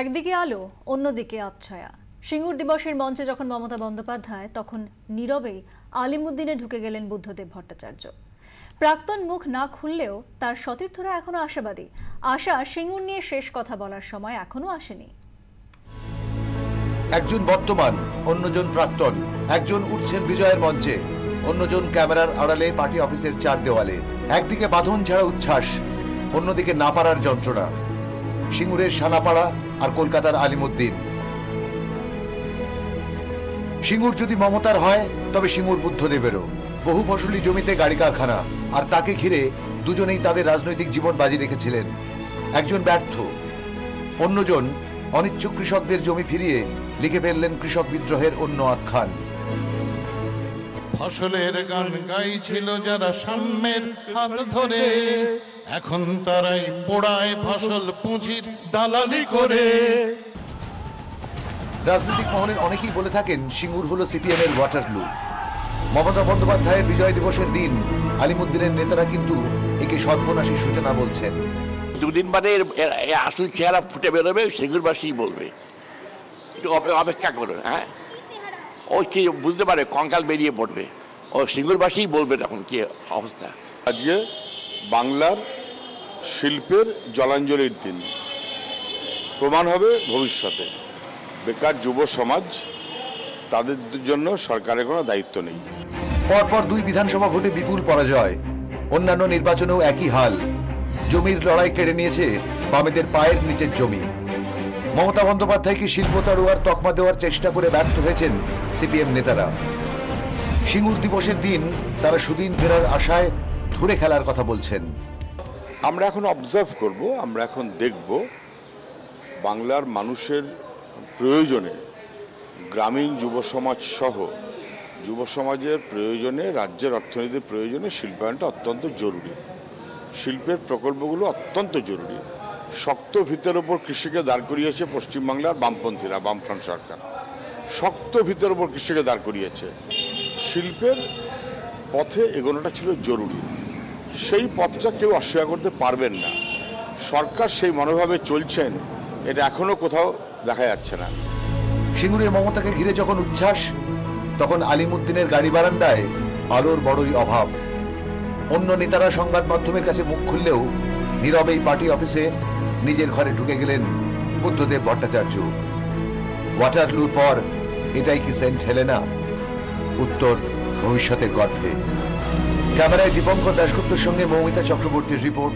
একদিকে আলো, অন্যদিকে আবছায়া। সিঙ্গুর দিবসের মঞ্চে যখন মমতা বন্দ্যোপাধ্যায়, তখন নীরবেই আলিমুদ্দিনে ঢুকে গেলেন বুদ্ধদেব ভট্টাচার্য। প্রাক্তন মুখ না খুললেও তার সতীর্থরা এখনো আশাবাদী। আশা সিঙ্গুর নিয়ে শেষ কথা বলার সময় এখনো আসেনি। একজন বর্তমান, অন্যজন প্রাক্তন। একজন উঠছেন বিজয়ের মঞ্চে, অন্যজন ক্যামেরার আড়ালে পার্টি অফিসের চার দেওয়ালে। একদিকে বাঁধন ছাড়া উচ্ছ্বাস, অন্যদিকে না পারার যন্ত্রণা। সিঙ্গুরের সানাপাড়া আর কলকাতার আলিমুদ্দিন। সিঙ্গুর যদি মমতার হয়, তবে সিঙ্গুর বুদ্ধদেবেরও। বহু ফসলি জমিতে গাড়ি কারখানা, আর তাকে ঘিরে দুজনেই তাদের রাজনৈতিক জীবন বাজি রেখেছিলেন। একজন ব্যর্থ, অন্যজন অনিচ্ছুক কৃষকদের জমি ফিরিয়ে লিখে ফেললেন কৃষক বিদ্রোহের অন্য আখ্যান। ফসলের গান গাইছিল যারা সাম্যের হাত ধরে, এখন তারাই পোড়ায় ফসল পুঁজির দালালি করে। রাজনৈতিক মহলের অনেকেই বলে থাকেন সিঙ্গুর হলো সিপিএম এর ওয়াটারলু। মমতা বন্দ্যোপাধ্যায়ের বিজয় দিবসের দিন আলিমুদ্দিনের নেতারা কিন্তু একে সর্বনাশী সূচনা বলছেন। দুদিন বাদে আসল চেহারা ফুটে বেরোবে, সিঙ্গুরবাসী বলবে। একটু অপেক্ষা করো। হ্যাঁ, ও কি বুঝতে পারে কঙ্কাল বেরিয়ে পড়বে, ও সিঙ্গুরবাসী বলবে তখন কি অবস্থা। আজকে বাংলার শিল্পের জলাঞ্জলির দিন, প্রমাণ হবে ভবিষ্যতে। বেকার যুব সমাজ, তাদের জন্য সরকারের কোনো দায়িত্ব নেই। পরপর দুই বিধানসভা ভোটে বিপুল পরাজয়, অন্যান্য নির্বাচনেও একই হাল। জমির লড়াই কেড়ে নিয়েছে বামেদের পায়ের নিচের জমি। মমতা বন্দ্যোপাধ্যায়কে শিল্প তাড়ুয়ার তকমা দেওয়ার চেষ্টা করে ব্যর্থ হয়েছেন সিপিএম নেতারা। সিঙ্গুর দিবসের দিন তারা সুদিন ফেরার আশায় ধরে খেলার কথা বলছেন। আমরা এখন অবজার্ভ করব, আমরা এখন দেখব বাংলার মানুষের প্রয়োজনে, গ্রামীণ যুব সমাজ সহ যুব সমাজের প্রয়োজনে, রাজ্যের অর্থনীতির প্রয়োজনে শিল্পায়নটা অত্যন্ত জরুরি। শিল্পের প্রকল্পগুলো অত্যন্ত জরুরি। শক্ত ভিতের ওপর কৃষিকে দাঁড় করিয়েছে পশ্চিমবাংলার বামপন্থীরা, বামফ্রন্ট সরকার। শক্ত ভিতের ওপর কৃষিকে দাঁড় করিয়েছে। শিল্পের পথে এগোনোটা ছিল জরুরি। সেই পথটা কেউ অস্বীকার করতে পারবেন না। সরকার সেই মনোভাবে চলছেন, এটা এখনো কোথাও দেখা যাচ্ছে না। সিঙ্গুরে মমতাকে ঘিরে যখন উচ্ছ্বাস, তখন আলিমুদ্দিনের গাড়ি বারান্দায় আলোর বড়ই অভাব। অন্য নেতারা সংবাদ মাধ্যমের কাছে মুখ খুললেও নীরবেই পার্টি অফিসে নিজের ঘরে ঢুকে গেলেন বুদ্ধদেব ভট্টাচার্য। ওয়াটারলুর পর এটাই কি সেন্ট হেলেনা? উত্তর ভবিষ্যতের গর্ভে। ক্যামেরায় দীপঙ্কর দাশগুপ্তের সঙ্গে মৌমিতা চক্রবর্তীর রিপোর্ট,